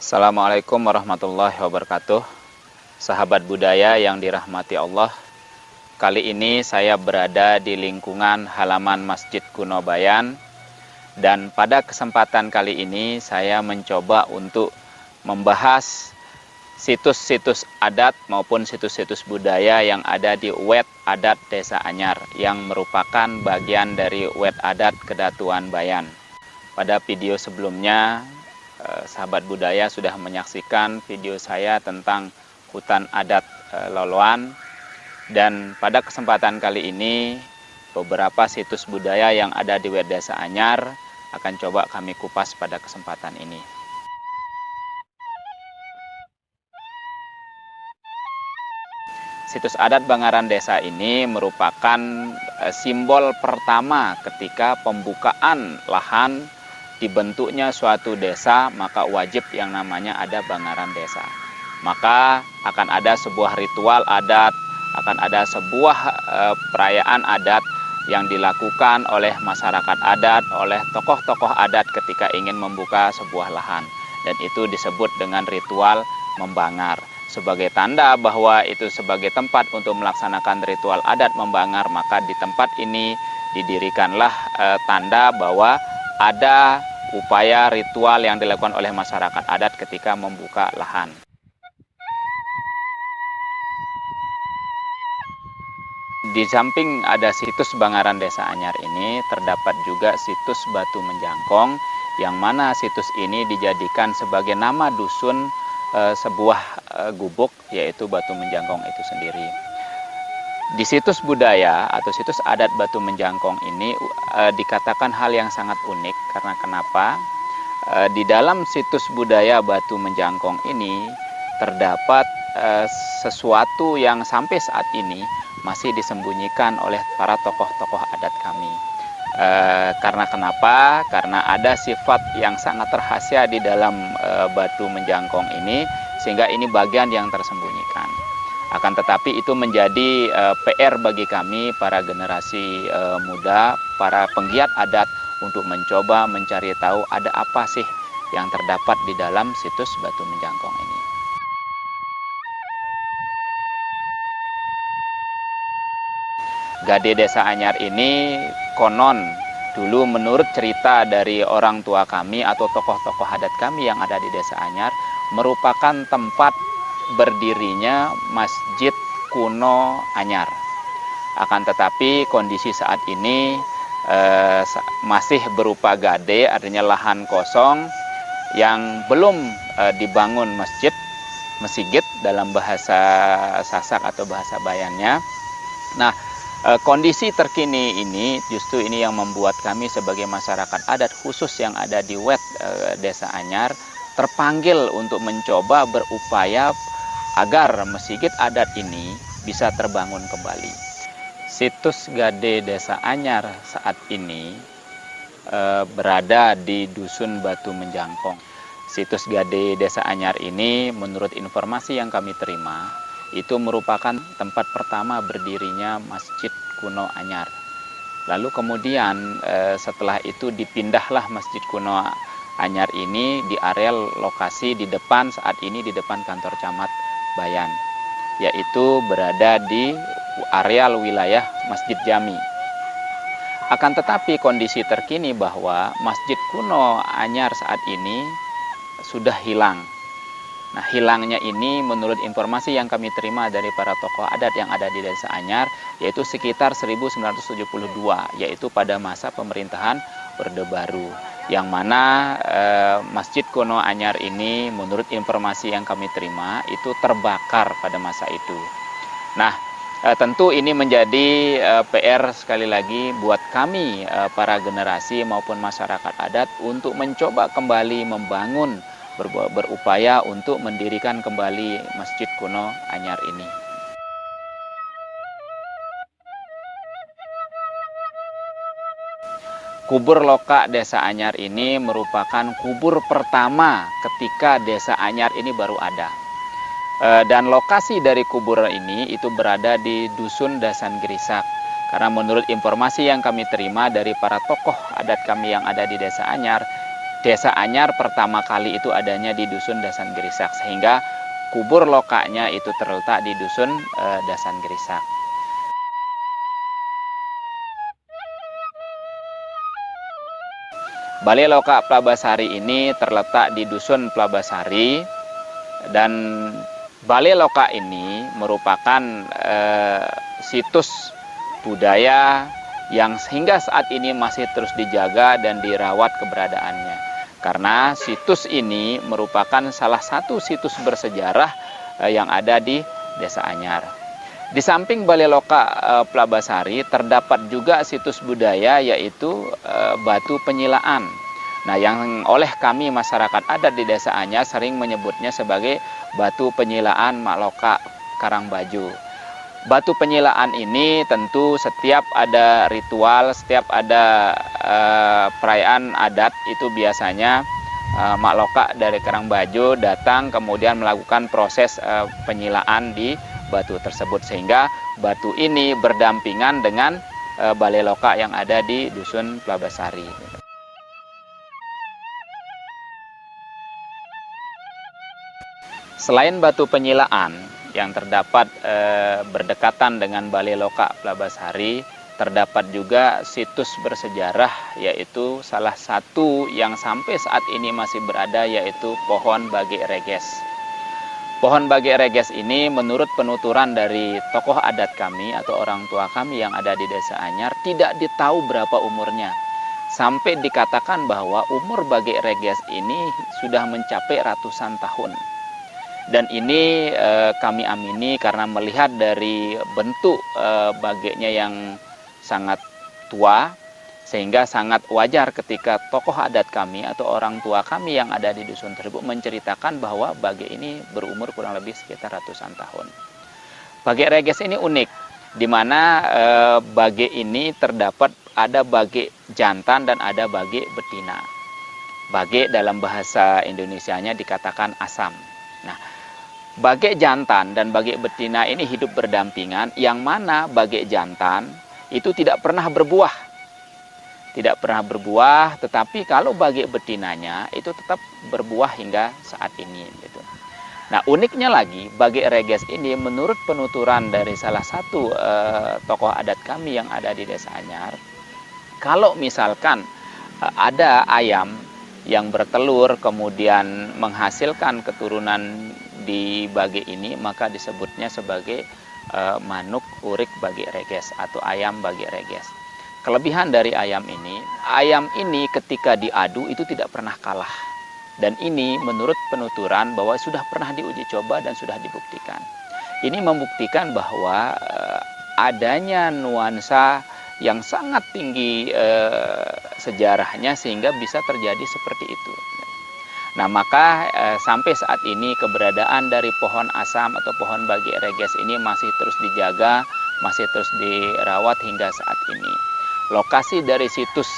Assalamualaikum warahmatullahi wabarakatuh. Sahabat budaya yang dirahmati Allah, kali ini saya berada di lingkungan halaman Masjid Kuno Bayan. Dan pada kesempatan kali ini saya mencoba untuk membahas situs-situs adat maupun situs-situs budaya yang ada di Wet Adat Desa Anyar, yang merupakan bagian dari Wet Adat Kedatuan Bayan. Pada video sebelumnya, sahabat budaya sudah menyaksikan video saya tentang hutan adat Loloan. Dan pada kesempatan kali ini, beberapa situs budaya yang ada di Wet Desa Anyar akan coba kami kupas pada kesempatan ini. Situs adat Bangaran Desa ini merupakan simbol pertama ketika pembukaan lahan dibentuknya suatu desa, maka wajib yang namanya ada Bangaran Desa. Maka akan ada sebuah ritual adat, akan ada sebuah perayaan adat yang dilakukan oleh masyarakat adat, oleh tokoh-tokoh adat ketika ingin membuka sebuah lahan. Dan itu disebut dengan ritual membangar. Sebagai tanda bahwa itu sebagai tempat untuk melaksanakan ritual adat membangar, maka di tempat ini didirikanlah tanda bahwa ada upaya ritual yang dilakukan oleh masyarakat adat ketika membuka lahan. Di samping ada situs Bangaran Desa Anyar ini, terdapat juga situs Batu Menjangkong, yang mana situs ini dijadikan sebagai nama dusun sebuah gubuk, yaitu Batu Menjangkong itu sendiri. Di situs budaya atau situs adat Batu Menjangkong ini dikatakan hal yang sangat unik, karena kenapa? Di dalam situs budaya Batu Menjangkong ini terdapat sesuatu yang sampai saat ini masih disembunyikan oleh para tokoh-tokoh adat kami. Karena kenapa? Karena ada sifat yang sangat rahasia di dalam Batu Menjangkong ini, sehingga ini bagian yang tersembunyikan. Akan tetapi itu menjadi PR bagi kami, para generasi muda, para penggiat adat, untuk mencoba mencari tahu ada apa sih yang terdapat di dalam situs Batu Menjangkong ini. Gade Desa Anyar ini konon dulu menurut cerita dari orang tua kami atau tokoh-tokoh adat kami yang ada di Desa Anyar, merupakan tempat berdirinya Masjid Kuno Anyar. Akan tetapi kondisi saat ini masih berupa gade, artinya lahan kosong yang belum dibangun masjid dalam bahasa Sasak atau bahasa Bayannya. Nah, kondisi terkini ini justru ini yang membuat kami sebagai masyarakat adat khusus yang ada di Wet Desa Anyar terpanggil untuk mencoba berupaya agar masjid adat ini bisa terbangun kembali. Situs Gade Desa Anyar saat ini berada di Dusun Batu Menjangkong. Situs Gade Desa Anyar ini menurut informasi yang kami terima, itu merupakan tempat pertama berdirinya Masjid Kuno Anyar. Lalu kemudian setelah itu dipindahlah Masjid Kuno Anyar ini di area lokasi di depan, saat ini di depan kantor camat Bayan, yaitu berada di areal wilayah Masjid Jami. Akan tetapi kondisi terkini bahwa Masjid Kuno Anyar saat ini sudah hilang. Nah, hilangnya ini menurut informasi yang kami terima dari para tokoh adat yang ada di Desa Anyar, yaitu sekitar 1972, yaitu pada masa pemerintahan Orde Baru, yang mana Masjid Kuno Anyar ini menurut informasi yang kami terima itu terbakar pada masa itu. Nah, tentu ini menjadi PR sekali lagi buat kami, para generasi maupun masyarakat adat, untuk mencoba kembali membangun, berupaya untuk mendirikan kembali Masjid Kuno Anyar ini. Kubur Loka Desa Anyar ini merupakan kubur pertama ketika Desa Anyar ini baru ada. Dan lokasi dari kubur ini itu berada di Dusun Dasan Gerisak. Karena menurut informasi yang kami terima dari para tokoh adat kami yang ada di Desa Anyar, Desa Anyar pertama kali itu adanya di Dusun Dasan Gerisak, sehingga kubur lokanya itu terletak di Dusun Dasan Gerisak. Balai Loka Plabasari ini terletak di Dusun Plabasari, dan Balai Loka ini merupakan situs budaya yang hingga saat ini masih terus dijaga dan dirawat keberadaannya. Karena situs ini merupakan salah satu situs bersejarah yang ada di Desa Anyar. Di samping Balai Loka Plabasari terdapat juga situs budaya, yaitu Batu Penyilaan. Nah, yang oleh kami masyarakat adat di Desa Anyar sering menyebutnya sebagai Batu Penyilaan Makloka Karangbaju. Batu penyilaan ini tentu setiap ada ritual, setiap ada perayaan adat, itu biasanya Makloka dari Karangbaju datang kemudian melakukan proses penyilaan di batu tersebut, sehingga batu ini berdampingan dengan Balai Loka yang ada di Dusun Plabasari. Selain batu penyilaan yang terdapat berdekatan dengan Balai Loka Plabasari, terdapat juga situs bersejarah, yaitu salah satu yang sampai saat ini masih berada, yaitu Pohon Bage Reges. Pohon Bage Reges ini menurut penuturan dari tokoh adat kami atau orang tua kami yang ada di Desa Anyar tidak ditahu berapa umurnya. Sampai dikatakan bahwa umur Bage Reges ini sudah mencapai ratusan tahun. Dan ini kami amini karena melihat dari bentuk bagenya yang sangat tua, sehingga sangat wajar ketika tokoh adat kami atau orang tua kami yang ada di dusun tersebut menceritakan bahwa bage ini berumur kurang lebih sekitar ratusan tahun. Bage Reges ini unik, di mana bage ini terdapat ada bage jantan dan ada bage betina. Bage dalam bahasa Indonesianya dikatakan asam. Nah, bage jantan dan bage betina ini hidup berdampingan, yang mana bage jantan itu tidak pernah berbuah. Tidak pernah berbuah, tetapi kalau bage betinanya itu tetap berbuah hingga saat ini. Gitu. Nah, uniknya lagi, Bage Reges ini menurut penuturan dari salah satu tokoh adat kami yang ada di Desa Anyar, kalau misalkan ada ayam yang bertelur kemudian menghasilkan keturunan di bage ini, maka disebutnya sebagai manuk urik Bage Reges atau ayam Bage Reges. Kelebihan dari ayam ini ketika diadu itu tidak pernah kalah. Dan ini menurut penuturan bahwa sudah pernah diuji coba dan sudah dibuktikan. Ini membuktikan bahwa adanya nuansa yang sangat tinggi sejarahnya sehingga bisa terjadi seperti itu. Nah, maka sampai saat ini keberadaan dari pohon asam atau pohon Bage Reges ini masih terus dijaga, masih terus dirawat hingga saat ini. Lokasi dari situs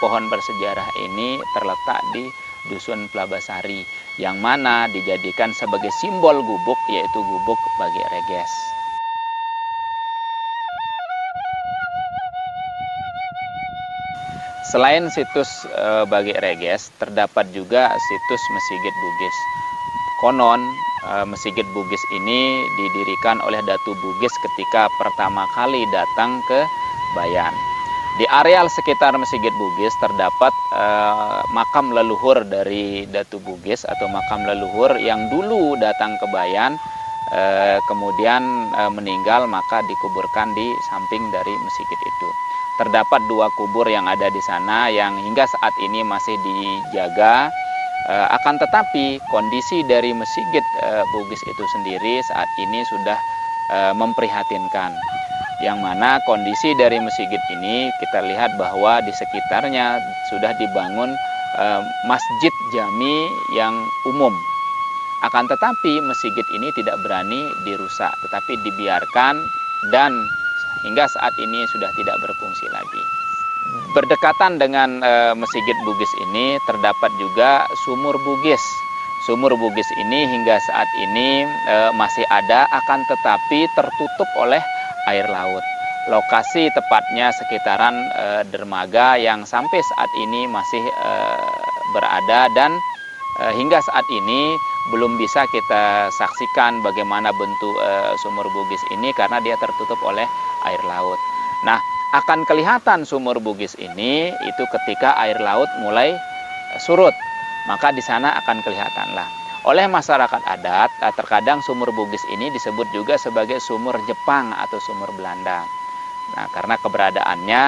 pohon bersejarah ini terletak di Dusun Plabasari, yang mana dijadikan sebagai simbol gubuk, yaitu gubuk Bage Reges. Selain situs Bage Reges, terdapat juga situs Mesigit Bugis. Konon Mesigit Bugis ini didirikan oleh Datu Bugis ketika pertama kali datang ke Bayan. Di areal sekitar Mesigit Bugis terdapat makam leluhur dari Datu Bugis atau makam leluhur yang dulu datang ke Bayan, kemudian meninggal, maka dikuburkan di samping dari Mesigit itu. Terdapat 2 kubur yang ada di sana yang hingga saat ini masih dijaga. Akan tetapi kondisi dari Mesigit Bugis itu sendiri saat ini sudah memprihatinkan. Yang mana kondisi dari Mesigit ini kita lihat bahwa di sekitarnya sudah dibangun masjid jami yang umum. Akan tetapi Mesigit ini tidak berani dirusak, tetapi dibiarkan dan hingga saat ini sudah tidak berfungsi lagi. Berdekatan dengan Mesigit Bugis ini terdapat juga Sumur Bugis. Sumur Bugis ini hingga saat ini masih ada, akan tetapi tertutup oleh air laut. Lokasi tepatnya sekitaran dermaga yang sampai saat ini masih berada, dan hingga saat ini belum bisa kita saksikan bagaimana bentuk sumur Bugis ini karena dia tertutup oleh air laut. Nah, akan kelihatan sumur Bugis ini itu ketika air laut mulai surut, maka di sana akan kelihatanlah. Oleh masyarakat adat, terkadang sumur Bugis ini disebut juga sebagai sumur Jepang atau sumur Belanda. Nah, karena keberadaannya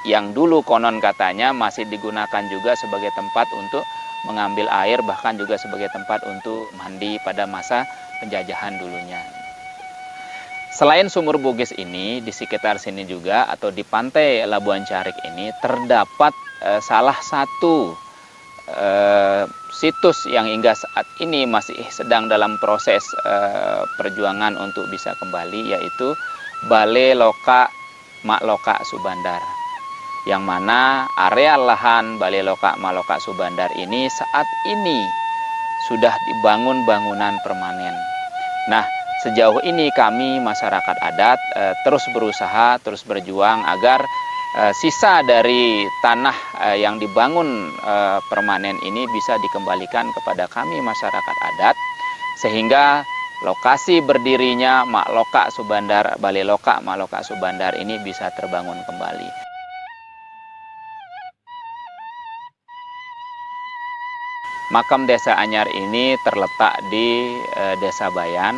yang dulu konon katanya masih digunakan juga sebagai tempat untuk mengambil air, bahkan juga sebagai tempat untuk mandi pada masa penjajahan dulunya. Selain sumur Bugis ini, di sekitar sini juga atau di pantai Labuan Carik ini terdapat salah satu situs yang hingga saat ini masih sedang dalam proses perjuangan untuk bisa kembali, yaitu Balai Loka Mak Loka Subandar, yang mana area lahan Balai Loka Mak Loka Subandar ini saat ini sudah dibangun bangunan permanen. Nah, sejauh ini kami masyarakat adat terus berusaha, terus berjuang agar sisa dari tanah yang dibangun permanen ini bisa dikembalikan kepada kami masyarakat adat, sehingga lokasi berdirinya Mak Loka Subandar, Balai Loka Mak Loka Subandar ini bisa terbangun kembali. Makam Desa Anyar ini terletak di Desa Bayan,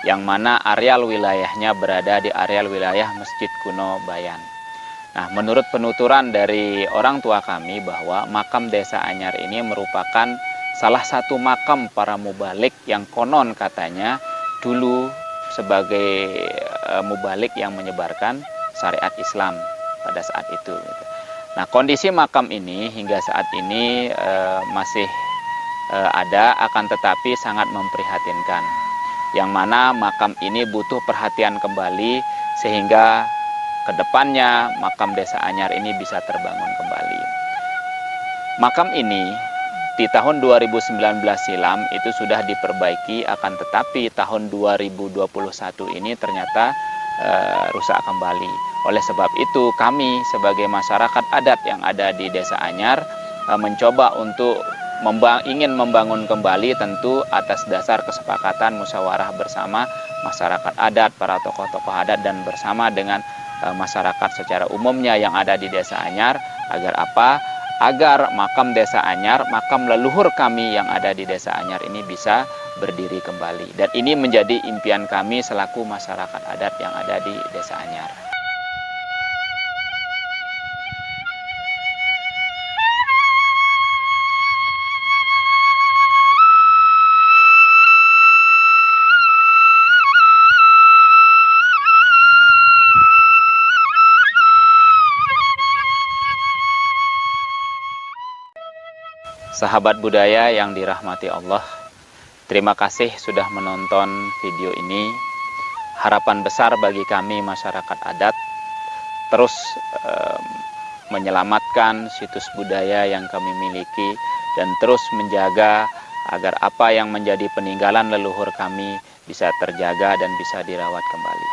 yang mana areal wilayahnya berada di areal wilayah Masjid Kuno Bayan. Nah, menurut penuturan dari orang tua kami bahwa makam Desa Anyar ini merupakan salah satu makam para mubalik yang konon katanya dulu sebagai mubalik yang menyebarkan syariat Islam pada saat itu. Nah, kondisi makam ini hingga saat ini masih ada, akan tetapi sangat memprihatinkan, yang mana makam ini butuh perhatian kembali sehingga kedepannya makam Desa Anyar ini bisa terbangun kembali. Makam ini di tahun 2019 silam itu sudah diperbaiki, akan tetapi tahun 2021 ini ternyata rusak kembali. Oleh sebab itu kami sebagai masyarakat adat yang ada di Desa Anyar mencoba untuk ingin membangun kembali, tentu atas dasar kesepakatan musyawarah bersama masyarakat adat, para tokoh-tokoh adat, dan bersama dengan masyarakat secara umumnya yang ada di Desa Anyar. Agar apa? Agar makam Desa Anyar, makam leluhur kami yang ada di Desa Anyar ini bisa berdiri kembali. Dan ini menjadi impian kami selaku masyarakat adat yang ada di Desa Anyar. Sahabat budaya yang dirahmati Allah, terima kasih sudah menonton video ini. Harapan besar bagi kami masyarakat adat terus menyelamatkan situs budaya yang kami miliki dan terus menjaga agar apa yang menjadi peninggalan leluhur kami bisa terjaga dan bisa dirawat kembali.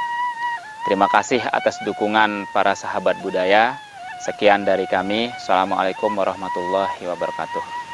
Terima kasih atas dukungan para sahabat budaya. Sekian dari kami. Assalamualaikum warahmatullahi wabarakatuh.